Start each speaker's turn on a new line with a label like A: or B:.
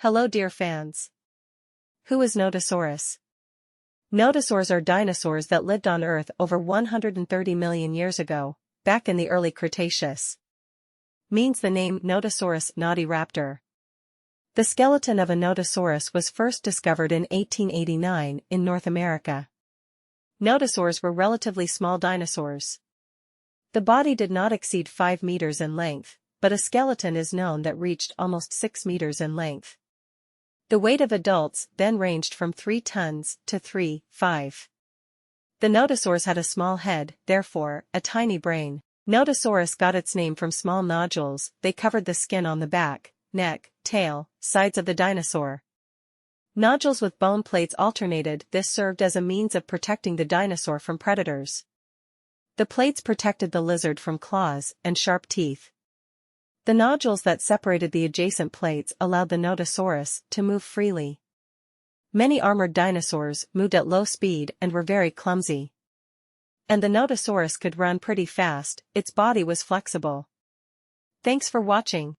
A: Hello dear fans. Who is Nodosaurus? Nodosaurs are dinosaurs that lived on Earth over 130 million years ago, back in the early Cretaceous. Means the name Nodosaurus naughty raptor. The skeleton of a Nodosaurus was first discovered in 1889 in North America. Nodosaurs were relatively small dinosaurs. The body did not exceed 5 meters in length, but a skeleton is known that reached almost 6 meters in length. The weight of adults then ranged from 3 tons to 3.5. The Nodosaurs had a small head, therefore, a tiny brain. Nodosaurus got its name from small nodules they covered the skin on the back, neck, tail, sides of the dinosaur. Nodules with bone plates alternated. This served as a means of protecting the dinosaur from predators. The plates protected the lizard from claws and sharp teeth. The nodules that separated the adjacent plates allowed the Nodosaurus to move freely. Many armored dinosaurs moved at low speed and were very clumsy. And the Nodosaurus could run pretty fast. Its body was flexible. Thanks for watching.